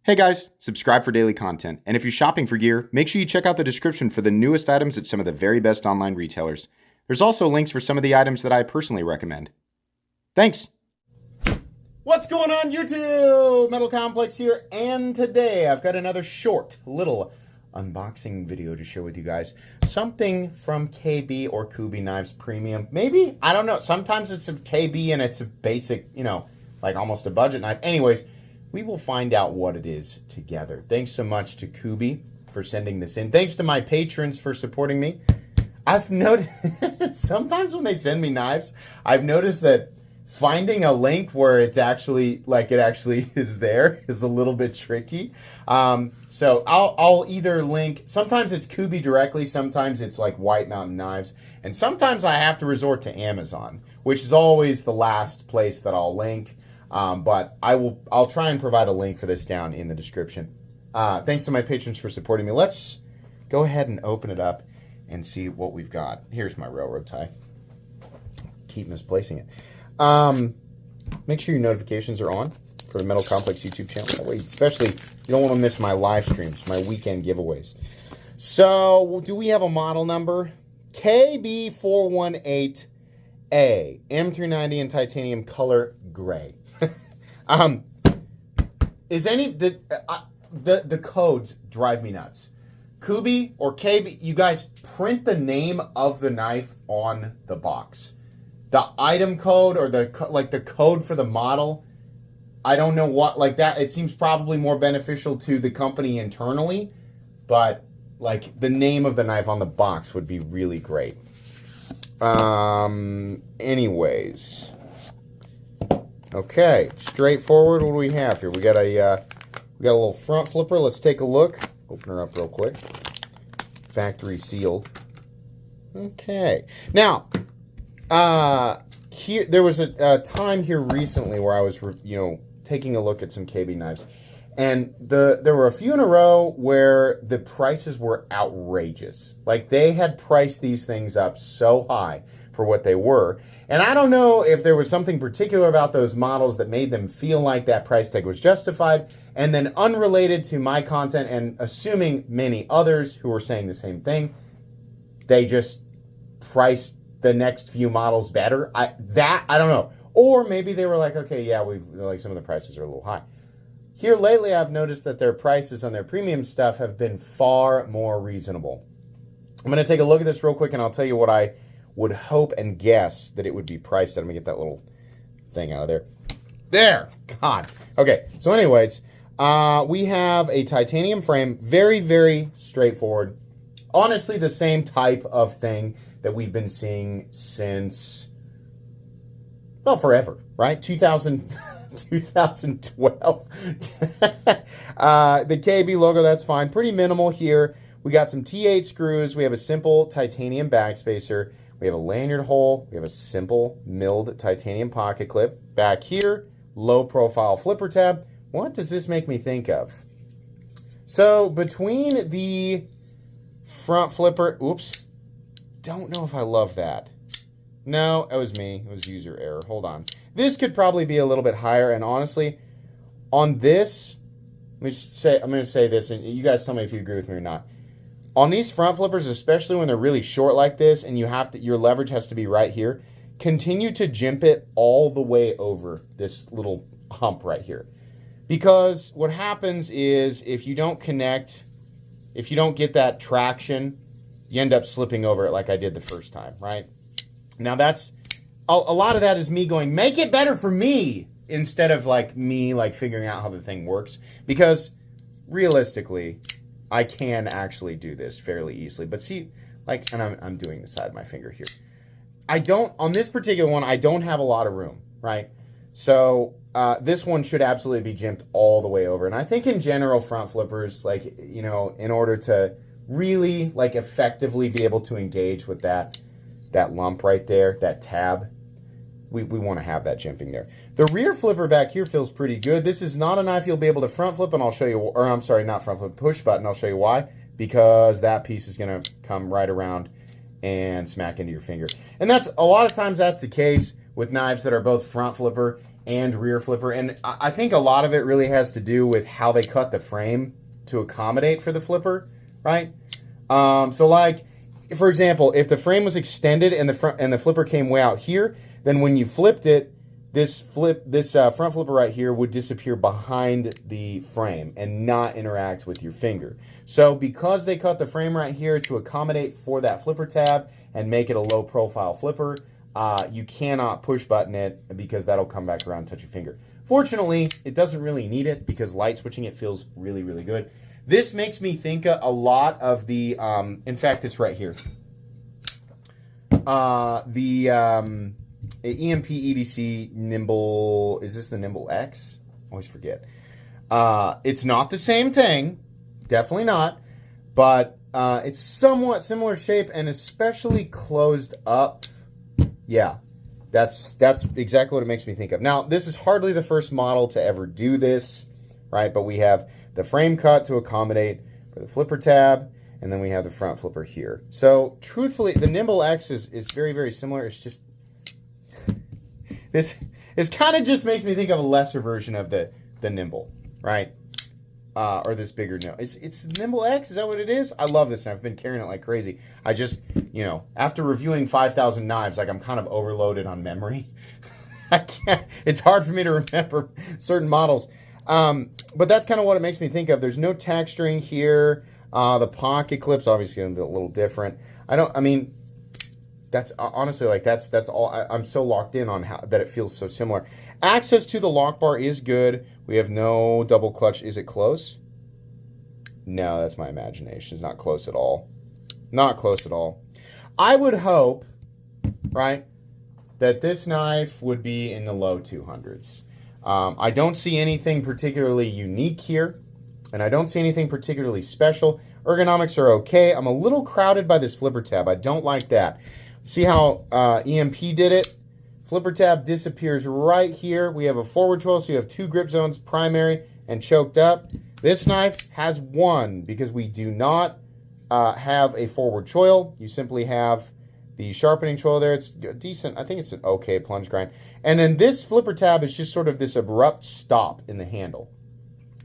Hey guys, subscribe for daily content, and if you're shopping for gear, make sure you check out the description for the newest items at some of the very best online retailers. There's also links for some of the items that I personally recommend. Thanks! What's going on, YouTube? Metal Complex here, and today I've got another short little unboxing video to share with you guys. Something from KB or Kooby Knives Premium. Maybe? I don't know. Sometimes it's a KB and it's a basic, like almost a budget knife. Anyways, we will find out what it is together. Thanks so much to Kubey for sending this in. Thanks to my patrons for supporting me. I've noticed sometimes when they send me knives, I've noticed that finding a link where it's actually is there is a little bit tricky. So I'll either link, sometimes it's Kubey directly, sometimes it's like White Mountain Knives, and sometimes I have to resort to Amazon, which is always the last place that I'll link. But I'll try and provide a link for this down in the description. Thanks to my patrons for supporting me. Let's go ahead and open it up and see what we've got. Here's my railroad tie. Keep misplacing it. Make sure your notifications are on for the Metal Complex YouTube channel. That way, especially, you don't want to miss my live streams, my weekend giveaways. So, do we have a model number? KB418A, M390 in titanium color gray. The codes drive me nuts. Kubey or KB, you guys print the name of the knife on the box. The item code or the code for the model, I don't know what, like that. It seems probably more beneficial to the company internally, but like the name of the knife on the box would be really great. Anyways. Okay, straightforward. What do we have here? We got a little front flipper. Let's take a look. Open her up real quick. Factory sealed. Okay. Now, here there was a time here recently where I was, taking a look at some KB knives, and there were a few in a row where the prices were outrageous. Like they had priced these things up so high for what they were. And I don't know if there was something particular about those models that made them feel like that price tag was justified. And then unrelated to my content and assuming many others who were saying the same thing, they just priced the next few models better. I don't know. Or maybe they were like, okay, yeah, some of the prices are a little high. Here lately, I've noticed that their prices on their premium stuff have been far more reasonable. I'm going to take a look at this real quick and I'll tell you what I would hope and guess that it would be priced at. Let me get that little thing out of there. There! God. Okay, so anyways, we have a titanium frame. Very, very straightforward. Honestly, the same type of thing that we've been seeing since, well, forever, right? 2012. The KB logo, that's fine. Pretty minimal here. We got some T8 screws. We have a simple titanium backspacer. We have a lanyard hole. We have a simple milled titanium pocket clip. Back here, low profile flipper tab. What does this make me think of? So between the front flipper, oops, don't know if I love that. No, it was me. It was user error. Hold on. This could probably be a little bit higher. And honestly, on this, I'm going to say this, and you guys tell me if you agree with me or not. On these front flippers, especially when they're really short like this, and your leverage has to be right here, continue to jimp it all the way over this little hump right here. Because what happens is if you don't connect, if you don't get that traction, you end up slipping over it like I did the first time, right? Now that's, a lot of that is me going, make it better for me, instead of me figuring out how the thing works. Because realistically, I can actually do this fairly easily. But see, and I'm doing the side of my finger here. On this particular one, I don't have a lot of room, right? So this one should absolutely be jimped all the way over. And I think in general, front flippers, in order to really, effectively be able to engage with that lump right there, that tab, we want to have that jimping there. The rear flipper back here feels pretty good. This is not a knife you'll be able to front flip, and I'll show you, or I'm sorry, not front flip, push button. I'll show you why. Because that piece is going to come right around and smack into your finger. And that's, a lot of times that's the case with knives that are both front flipper and rear flipper. And I think a lot of it really has to do with how they cut the frame to accommodate for the flipper, right? So like, for example, if the frame was extended and the flipper came way out here, then when you flipped it, this front flipper right here would disappear behind the frame and not interact with your finger. So because they cut the frame right here to accommodate for that flipper tab and make it a low profile flipper, you cannot push button it because that'll come back around and touch your finger. Fortunately, it doesn't really need it because light switching it feels really, really good. This makes me think a lot of the, in fact, it's right here. The EMP EDC Nimble, is this the Nimble X? I always forget. It's not the same thing, definitely not, but it's somewhat similar shape and especially closed up. Yeah, that's exactly what it makes me think of. Now, this is hardly the first model to ever do this, right? But we have the frame cut to accommodate for the flipper tab, and then we have the front flipper here. So, truthfully, the Nimble X is very, very similar. It's just, this kind of just makes me think of a lesser version of the Nimble, right? Or this bigger, no. It's Nimble X, is that what it is? I love this, and I've been carrying it like crazy. I just, after reviewing 5,000 knives, like I'm kind of overloaded on memory. I can't, it's hard for me to remember certain models. But that's kind of what it makes me think of. There's no texturing here. The pocket clip's obviously going to be a little different. That's honestly, like, that's all. I'm so locked in on how that it feels so similar. Access to the lock bar is good. We have no double clutch. Is it close? No, that's my imagination. It's not close at all. Not close at all. I would hope, right, that this knife would be in the low 200s. I don't see anything particularly unique here, and I don't see anything particularly special. Ergonomics are okay. I'm a little crowded by this flipper tab. I don't like that. See how EMP did it? Flipper tab disappears right here. We have a forward choil, so you have 2 grip zones, primary and choked up. This knife has 1 because we do not have a forward choil. You simply have the sharpening choil there. It's decent. I think it's an okay plunge grind. And then this flipper tab is just sort of this abrupt stop in the handle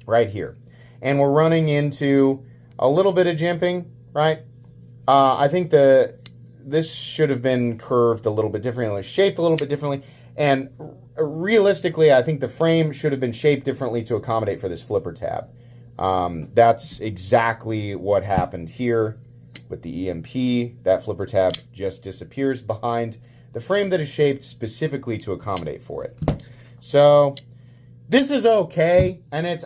right here. And we're running into a little bit of jimping, right? I think this should have been curved a little bit differently, shaped a little bit differently. And realistically, I think the frame should have been shaped differently to accommodate for this flipper tab. That's exactly what happened here with the EMP. That flipper tab just disappears behind the frame that is shaped specifically to accommodate for it. So this is okay, and it's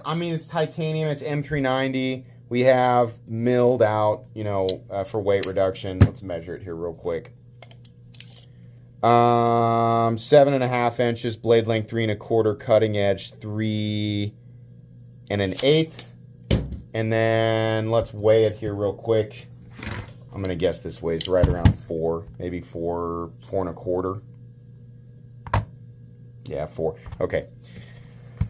titanium, it's M390. We have milled out, for weight reduction. Let's measure it here real quick. 7.5 inches, blade length 3 1/4, cutting edge 3 1/8. And then let's weigh it here real quick. I'm gonna guess this weighs right around 4, maybe 4 1/4. Yeah, 4. Okay.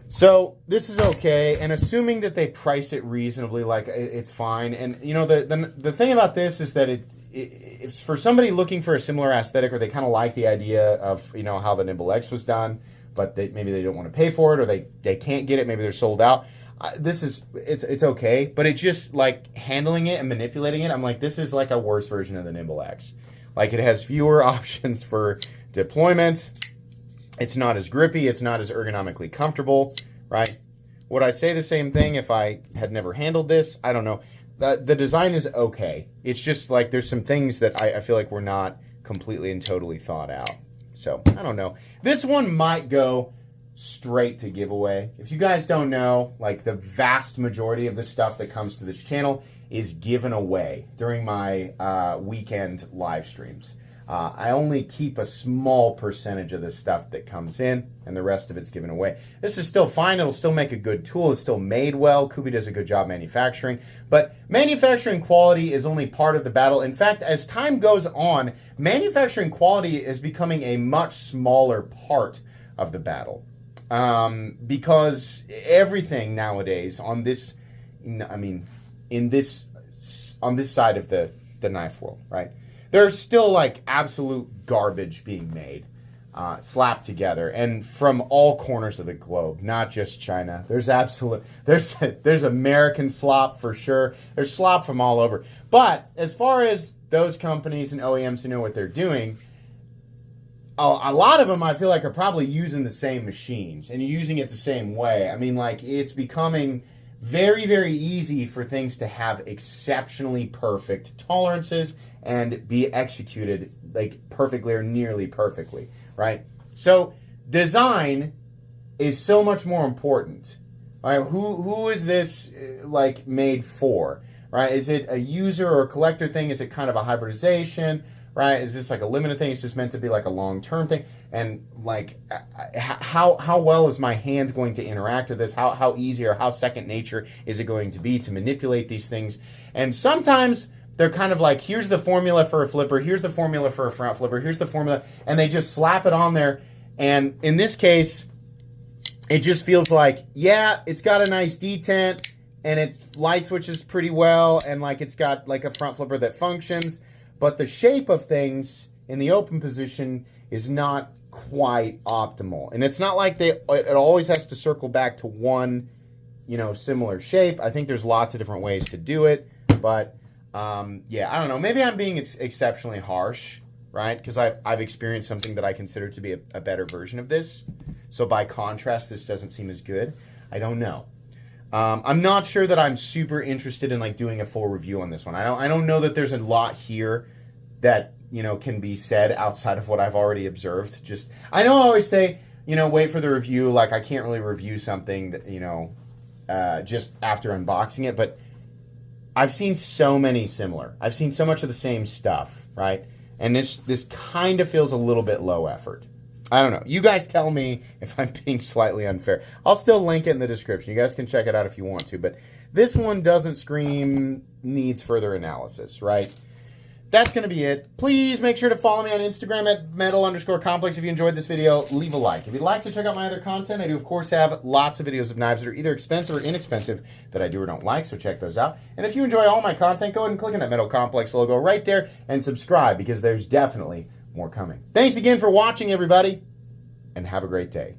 So this is okay, and assuming that they price it reasonably, like, it's fine. And the thing about this is that it's for somebody looking for a similar aesthetic, or they kind of like the idea of how the Nimble X was done, but maybe they don't want to pay for it, or they can't get it, maybe they're sold out. It's okay, but it just, like, handling it and manipulating it, I'm like, this is like a worse version of the Nimble X. Like, it has fewer options for deployment. It's not as grippy. It's not as ergonomically comfortable, right? Would I say the same thing if I had never handled this? I don't know. The design is okay. It's just like there's some things that I feel like were not completely and totally thought out. So, I don't know. This one might go straight to giveaway. If you guys don't know, like, the vast majority of the stuff that comes to this channel is given away during my weekend live streams. I only keep a small percentage of the stuff that comes in, and the rest of it's given away. This is still fine. It'll still make a good tool. It's still made well. Kooby does a good job manufacturing. But manufacturing quality is only part of the battle. In fact, as time goes on, manufacturing quality is becoming a much smaller part of the battle. Because everything nowadays on this, on this side of the knife world, right? There's still, like, absolute garbage being made. slapped together, and from all corners of the globe, not just China. There's American slop for sure. There's slop from all over. But as far as those companies and OEMs who know what they're doing, a lot of them I feel like are probably using the same machines and using it the same way. I mean, like, it's becoming very, very easy for things to have exceptionally perfect tolerances and be executed like perfectly or nearly perfectly, right? So design is so much more important. Right? Who is this like made for? Right? Is it a user or a collector thing? Is it kind of a hybridization? Right? Is this like a limited thing? It's just meant to be like a long-term thing? And like, how well is my hand going to interact with this? How easy or how second nature is it going to be to manipulate these things? And sometimes they're kind of like, here's the formula for a flipper, here's the formula for a front flipper, here's the formula, and they just slap it on there. And in this case, it just feels like, yeah, it's got a nice detent, and it light switches pretty well, and like it's got like a front flipper that functions, but the shape of things in the open position is not quite optimal. And it's not like it always has to circle back to one, similar shape. I think there's lots of different ways to do it, but yeah, I don't know. Maybe I'm being exceptionally harsh, right? Because I've experienced something that I consider to be a better version of this. So by contrast, this doesn't seem as good. I don't know. I'm not sure that I'm super interested in like doing a full review on this one. I don't know that there's a lot here that can be said outside of what I've already observed. I know I always say wait for the review. Like I can't really review something that just after unboxing it, but I've seen so many similar. I've seen so much of the same stuff, right? And this kind of feels a little bit low effort. I don't know. You guys tell me if I'm being slightly unfair. I'll still link it in the description. You guys can check it out if you want to. But this one doesn't scream needs further analysis, right? That's going to be it. Please make sure to follow me on Instagram at metal_complex. If you enjoyed this video, leave a like. If you'd like to check out my other content, I do, of course, have lots of videos of knives that are either expensive or inexpensive that I do or don't like, so check those out. And if you enjoy all my content, go ahead and click on that Metal Complex logo right there and subscribe because there's definitely more coming. Thanks again for watching, everybody, and have a great day.